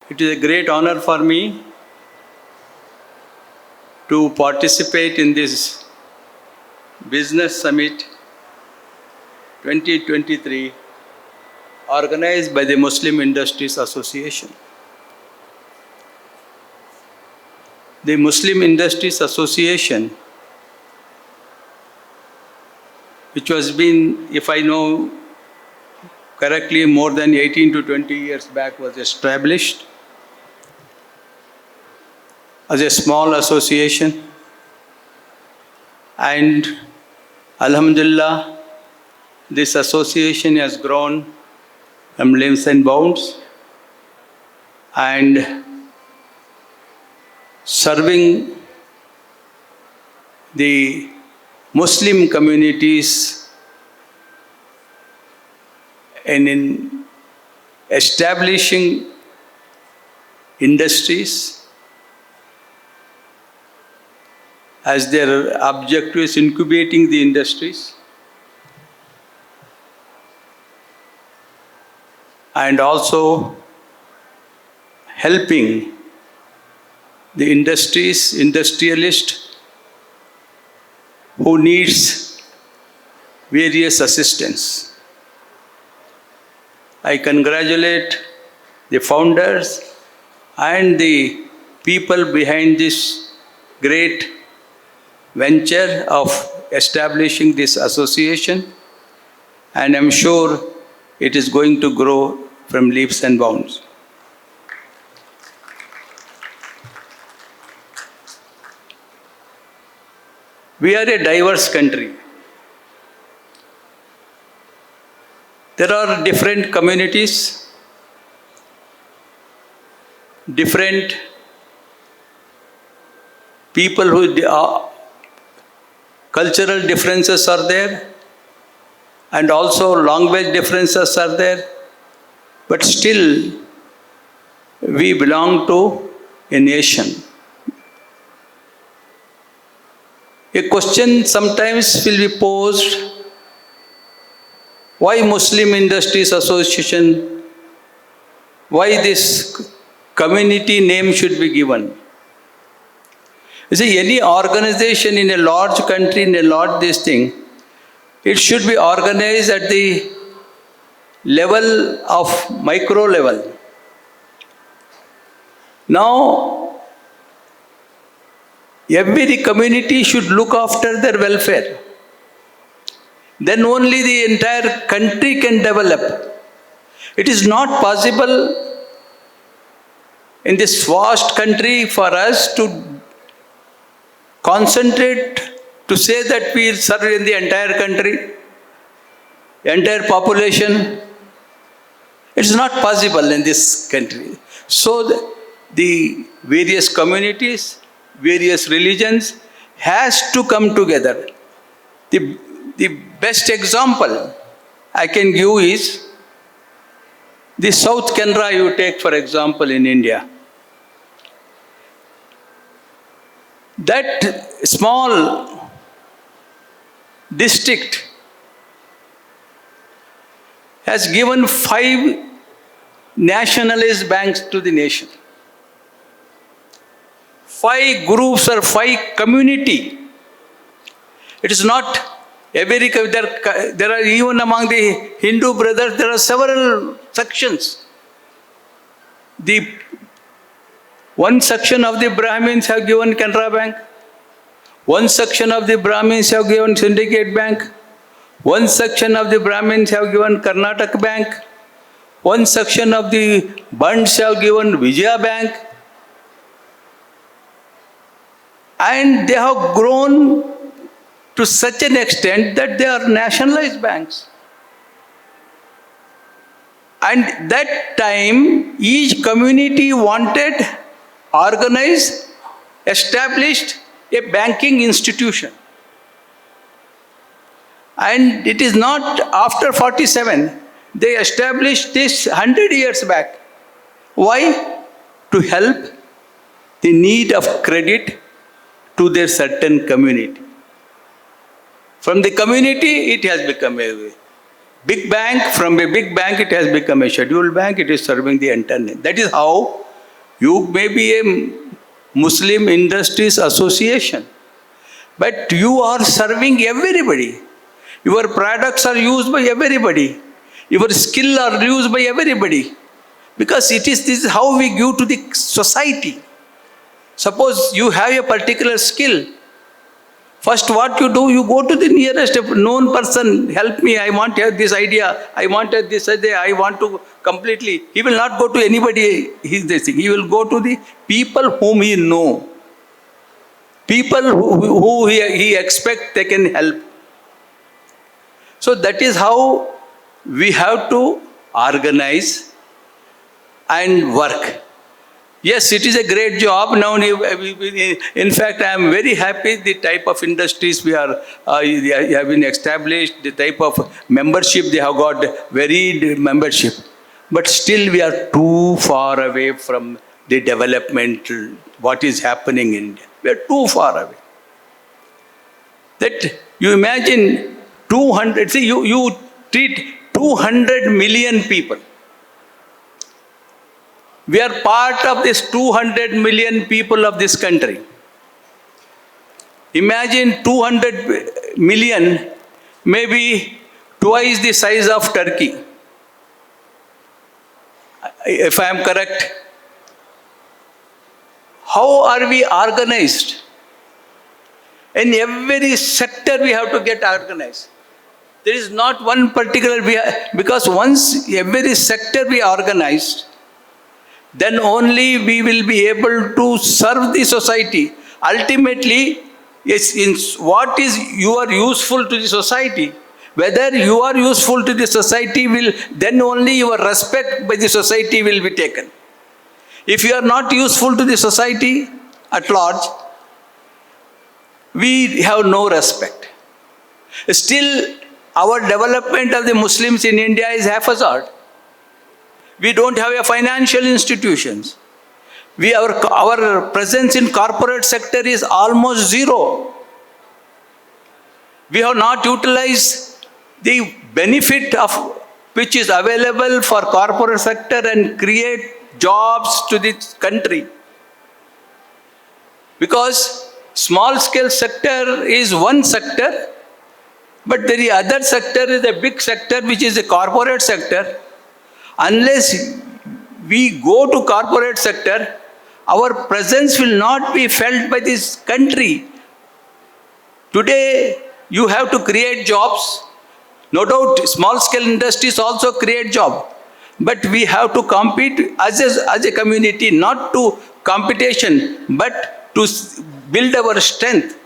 It is a great honor for me to participate in this Business Summit 2023 organized by the Muslim Industries Association. The Muslim Industries Association, which was been, if I know correctly, more than 18 to 20 years back, was established as a small association, and Alhamdulillah, this association has grown from leaps and bounds and serving the Muslim communities and in establishing industries as their objective is incubating the industries and also helping the industrialist who needs various assistance. I congratulate the founders and the people behind this great venture of establishing this association, and I'm sure it is going to grow from leaps and bounds. We are a diverse country. There are different communities, different people who are cultural differences are there, and also language differences are there, but still we belong to a nation. A question sometimes will be posed, why Muslim Industries Association? Why this community name should be given? You see, any organization in a large country, in a large this thing, it should be organized at the level of micro level. Now, every community should look after their welfare. Then only the entire country can develop. It is not possible in this vast country for us to concentrate to say that we serve in the entire country, entire population. It's not possible in this country. So the various communities, various religions has to come together. The best example I can give is the South Canara you take for example in India. That small district has given 5 nationalist banks to the nation. 5 groups or 5 community. It is not every, there are even among the Hindu brothers, there are several sections. One section of the Brahmins have given Canara Bank. One section of the Brahmins have given Syndicate Bank. One section of the Brahmins have given Karnataka Bank. One section of the Bunds have given Vijaya Bank. And they have grown to such an extent that they are nationalized banks. And that time, each community wanted, organized, established a banking institution. And it is not after 47, they established this 100 years back. Why? To help the need of credit to their certain community. From the community, it has become a big bank. From a big bank, it has become a scheduled bank. It is serving the entire nation. That is how You may be a Muslim Industries Association, but you are serving everybody. Your products are used by everybody. Your skill are used by everybody. Because this is how we give to the society. Suppose you have a particular skill. First what you do, you go to the nearest known person, help me, I want to have this idea, I want this idea, I want to completely. He will not go to anybody, he will go to the people whom he know. People who he expects they can help. So that is how we have to organize and work. Yes, it is a great job. Now, in fact, I am very happy the type of industries we are have been established, the type of membership they have got, varied membership. But still we are too far away from the development, what is happening in India. We are too far away. That you imagine 200, see you treat 200 million people. We are part of this 200 million people of this country. Imagine 200 million, maybe twice the size of Turkey. If I am correct. How are we organized? In every sector we have to get organized. There is not one particular, because once every sector we organized, then only we will be able to serve the society. Ultimately, yes, in what is you are useful to the society. Whether you are useful to the society will, then only your respect by the society will be taken. If you are not useful to the society at large, we have no respect. Still, our development of the Muslims in India is haphazard. We don't have a financial institutions. Our presence in corporate sector is almost zero. We have not utilized the benefit of which is available for corporate sector and create jobs to the country. Because small scale sector is one sector, but the other sector is a big sector which is the corporate sector. Unless we go to corporate sector, our presence will not be felt by this country. Today, you have to create jobs. No doubt, small scale industries also create jobs. But we have to compete as a community, not to competition, but to build our strength.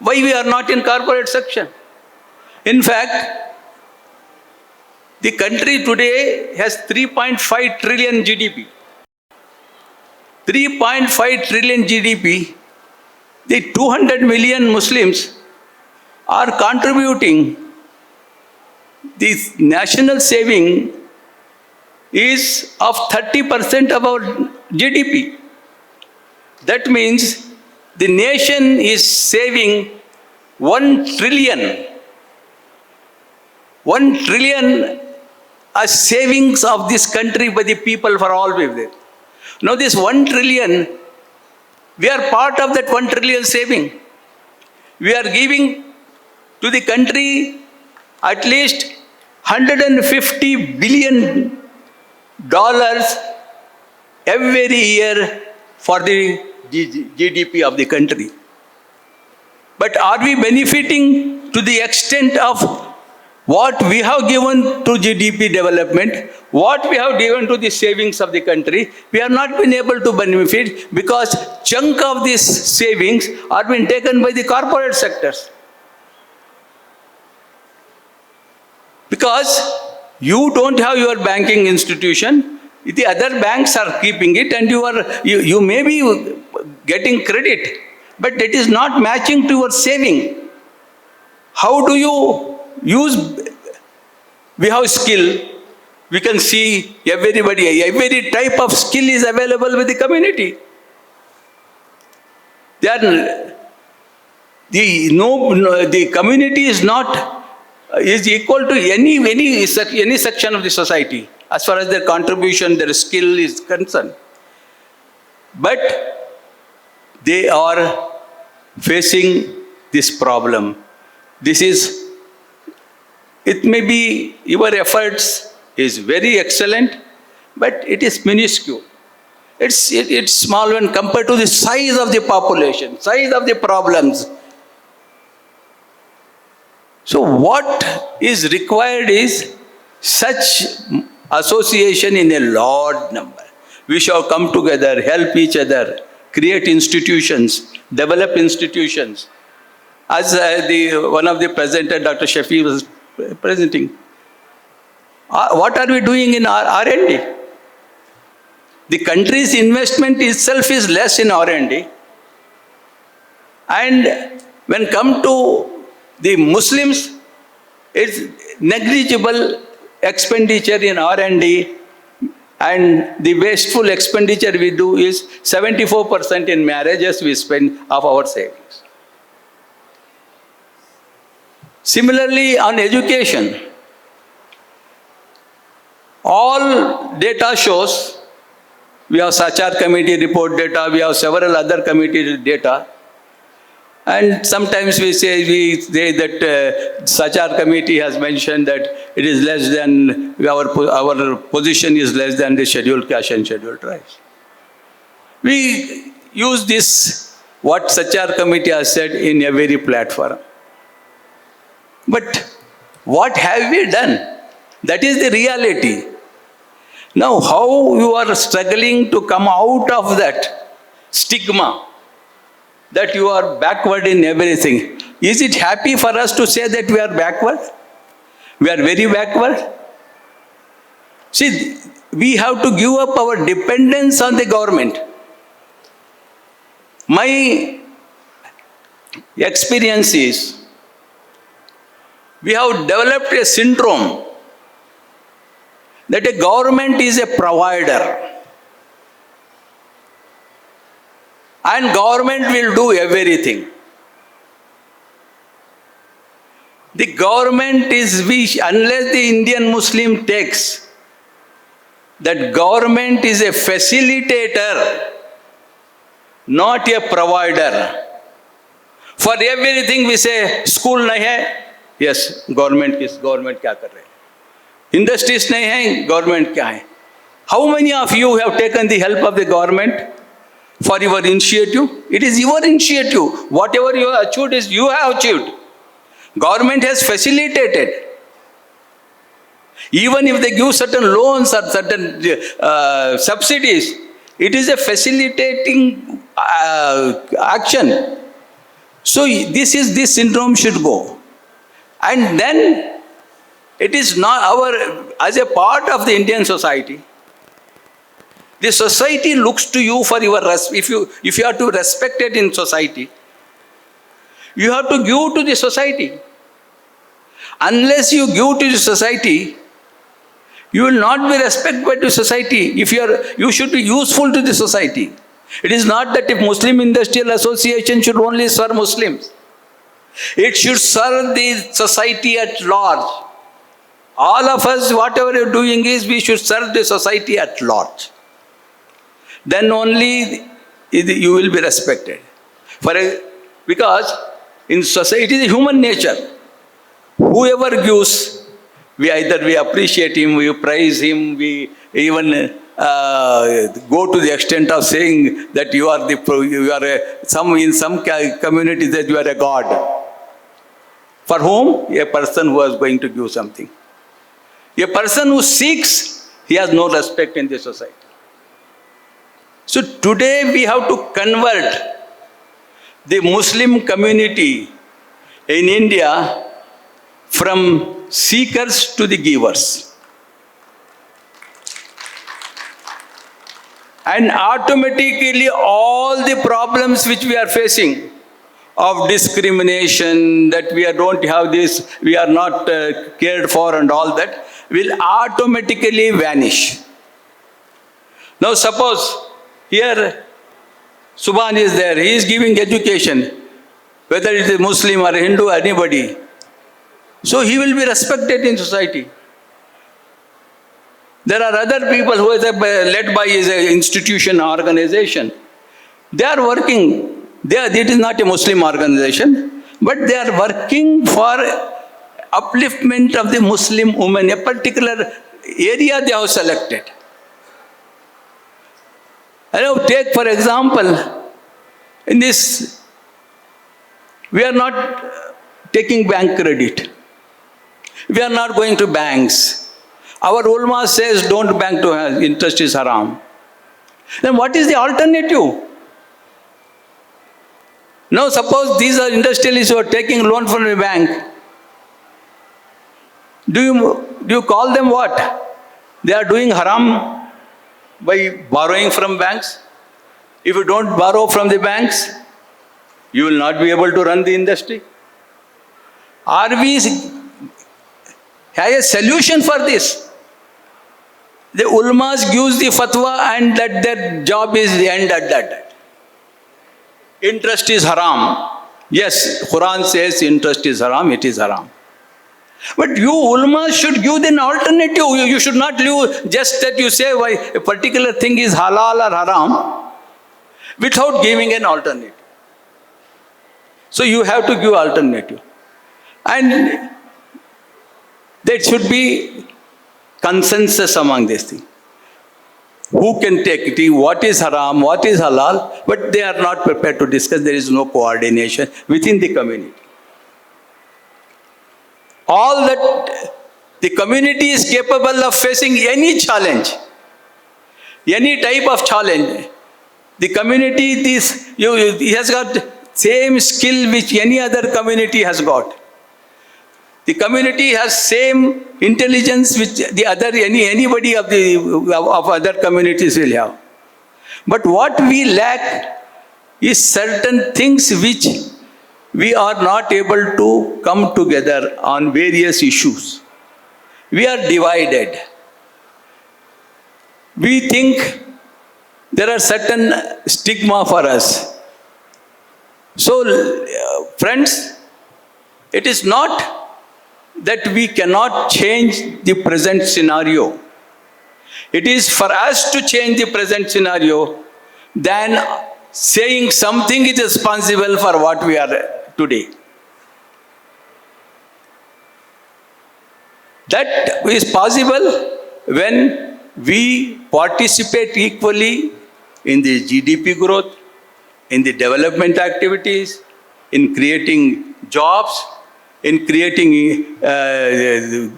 Why we are not in corporate section? In fact, the country today has 3.5 trillion GDP. 3.5 trillion GDP, the 200 million Muslims are contributing. The national saving is of 30% of our GDP. That means the nation is saving 1 trillion. 1 trillion as savings of this country by the people for all we there. Now this 1 trillion, we are part of that 1 trillion saving. We are giving to the country at least $150 billion every year for the GDP of the country. But are we benefiting to the extent of what we have given to GDP development, what we have given to the savings of the country? We have not been able to benefit because chunk of these savings are being taken by the corporate sectors. Because you don't have your banking institution, the other banks are keeping it, and you may be getting credit, but it is not matching to your saving. How do you use? We have skill. We can see everybody, every type of skill is available with the community. The community is equal to any section of the society as far as their contribution, their skill is concerned. But they are facing this problem. This is, it may be your efforts is very excellent, but it is minuscule. It's small when compared to the size of the population, size of the problems. So what is required is such association in a large number. We shall come together, help each other, create institutions, develop institutions. As one of the presenters, Dr. Shafi, was presenting, what are we doing in our R&D? The country's investment itself is less in R&D. And when come to the Muslims, it's negligible expenditure in R&D, and the wasteful expenditure we do is 74% in marriages we spend of our savings. Similarly, on education, all data shows, we have Sachar committee report data, we have several other committee data, and sometimes we say that Sachar committee has mentioned that it is less than, our position is less than the scheduled caste and scheduled tribes. We use this, what Sachar committee has said, in every platform. But what have we done? That is the reality. Now, how you are struggling to come out of that stigma that you are backward in everything. Is it happy for us to say that we are backward? We are very backward? See, we have to give up our dependence on the government. My experience is, we have developed a syndrome that a government is a provider and government will do everything. The government is, unless the Indian Muslim takes that government is a facilitator, not a provider. For everything we say, school nahi hai, yes, government kya kar rahe? Industries nahi hai, government kya hai? How many of you have taken the help of the government for your initiative? It is your initiative. Whatever you have achieved is you have achieved. Government has facilitated. Even if they give certain loans or certain subsidies, it is a facilitating action. So this syndrome should go. And then it is not as a part of the Indian society, the society looks to you for your if you are to respect it in society, you have to give to the society. Unless you give to the society, you will not be respected by the society. You should be useful to the society. It is not that if Muslim Industrial Association should only serve Muslims. It should serve the society at large. All of us, whatever you are doing is, we should serve the society at large. Then only you will be respected. Because in society, it is human nature. Whoever gives, we appreciate him, we praise him, we even go to the extent of saying that in some communities that you are a god. For whom? A person who is going to give something. A person who seeks, he has no respect in the society. So today we have to convert the Muslim community in India from seekers to the givers. And automatically all the problems which we are facing of discrimination, that we don't have this, we are not cared for and all that, will automatically vanish. Now suppose here Subhan is there, he is giving education, whether it is Muslim or Hindu, anybody. So he will be respected in society. There are other people who are led by his institution, organization. They are working. It is not a Muslim organization, but they are working for upliftment of the Muslim women, a particular area they have selected. Take for example, in this, we are not taking bank credit. We are not going to banks. Our ulama says don't bank to interest is haram. Then what is the alternative? Now suppose these are industrialists who are taking loan from a bank. Do you call them what? They are doing haram by borrowing from banks. If you don't borrow from the banks, you will not be able to run the industry. Are we have a solution for this? The ulmas gives the fatwa and that their job is the end at that. Interest is haram. Yes, Quran says interest is haram, it is haram. But you ulama should give an alternative. You should not leave just that you say why a particular thing is halal or haram without giving an alternative. So you have to give alternative. And there should be consensus among these things. Who can take it? What is haram? What is halal? But they are not prepared to discuss. There is no coordination within the community. All that the community is capable of facing any challenge, any type of challenge. The community has got same skill which any other community has got. The community has same intelligence which the other anybody of other communities will have. But what we lack is certain things which we are not able to come together on various issues. We are divided. We think there are certain stigma for us. So, friends, it is not that we cannot change the present scenario. It is for us to change the present scenario than saying something is responsible for what we are today. That is possible when we participate equally in the GDP growth, in the development activities, in creating jobs, in creating,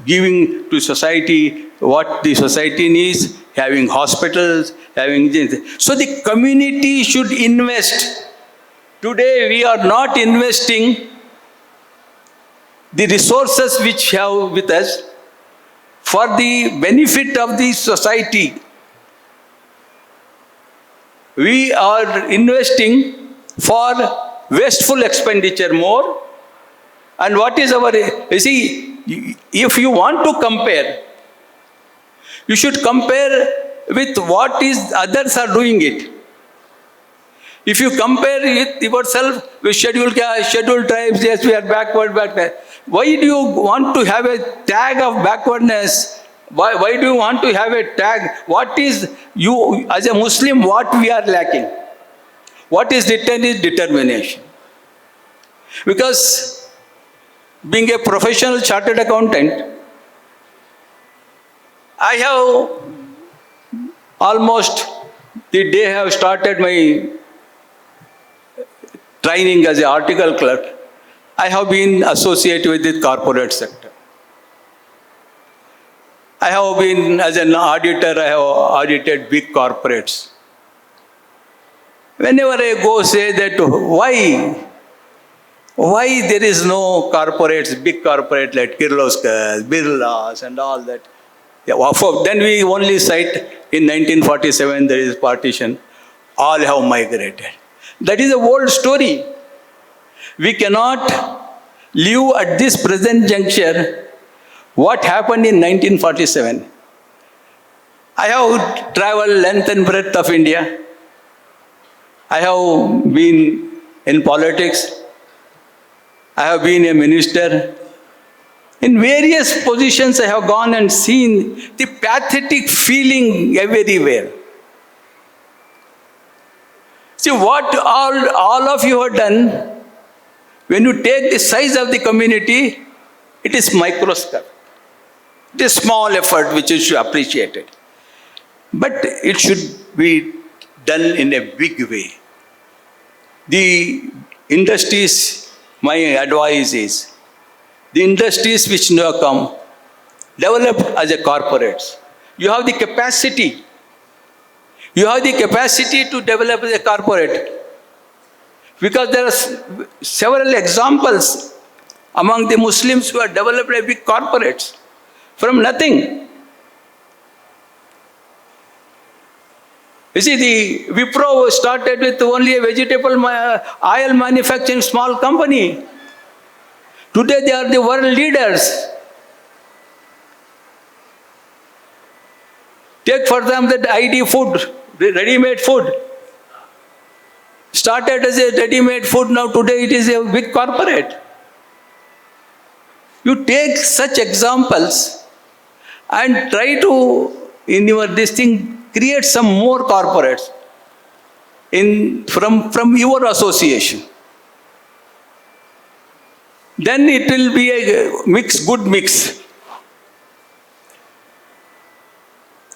giving to society what the society needs, having hospitals, having... So the community should invest. Today we are not investing the resources which we have with us for the benefit of the society. We are investing for wasteful expenditure more. And what is our... You see, if you want to compare, you should compare with what is others are doing it. If you compare with yourself with scheduled tribes, yes, we are backward. Why do you want to have a tag of backwardness? Why do you want to have a tag? What is you, as a Muslim, what we are lacking? What is written is determination. Because being a professional chartered accountant, I have almost the day I have started my training as an article clerk, I have been associated with the corporate sector. I have been, as an auditor, I have audited big corporates. Whenever I go say that, why there is no corporates, big corporate like Kirloskar, Birlas and all that. Then we only cite in 1947 there is partition. All have migrated. That is a old story. We cannot live at this present juncture what happened in 1947. I have traveled length and breadth of India. I have been in politics. I have been a minister In various positions, I have gone and seen the pathetic feeling everywhere. See, what all of you have done, when you take the size of the community, it is microscopic. It is small effort which is appreciated. But it should be done in a big way. The industries, my advice is, the industries which now come, develop as a corporates. You have the capacity. You have the capacity to develop as a corporate. Because there are several examples among the Muslims who have developed a big corporates from nothing. You see, the Wipro started with only a vegetable oil manufacturing small company. Today they are the world leaders. Take for them that ID food, ready-made food. Started as a ready-made food, now today it is a big corporate. You take such examples and try to, in your this thing, create some more corporates from your association. Then it will be a mix, good mix.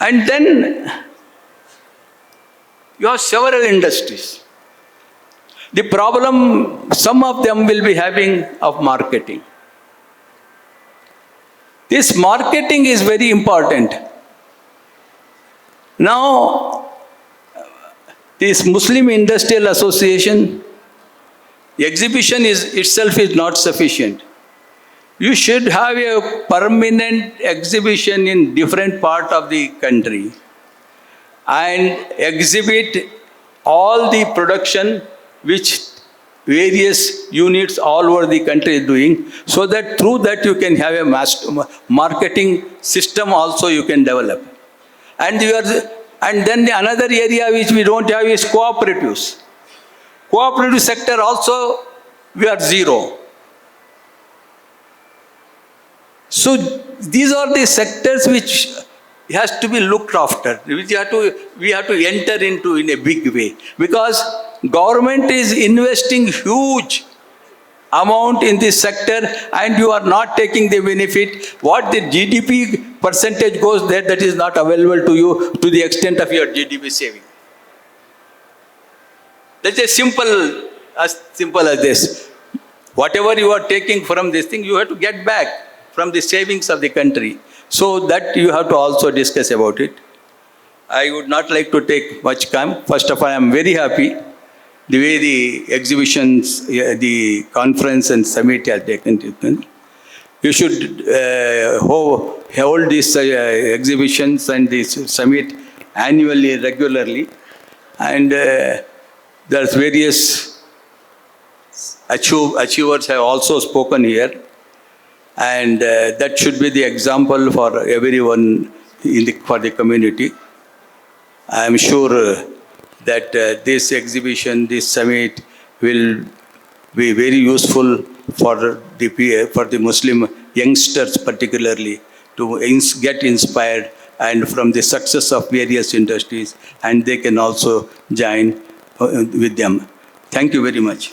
And then you have several industries. The problem some of them will be having of marketing. This marketing is very important. Now, this Muslim Industrial Association, the exhibition itself is not sufficient. You should have a permanent exhibition in different parts of the country and exhibit all the production which various units all over the country is doing, so that through that you can have a marketing system also you can develop. And then another area which we don't have is cooperatives. Cooperative sector also, we are zero. So these are the sectors which has to be looked after, which we have to enter into in a big way. Because government is investing huge amount in this sector and you are not taking the benefit. What the GDP percentage goes there, that is not available to you to the extent of your GDP saving. That's as simple as this. Whatever you are taking from this thing, you have to get back from the savings of the country. So that you have to also discuss about it. I would not like to take much time. First of all, I am very happy the way the exhibitions, the conference and summit has taken. You should hold these exhibitions and this summit annually, regularly. And there's various achievers have also spoken here. And that should be the example for everyone for the community. I am sure that this exhibition, this summit will be very useful for the Muslim youngsters particularly to get inspired and from the success of various industries, and they can also join with them. Thank you very much.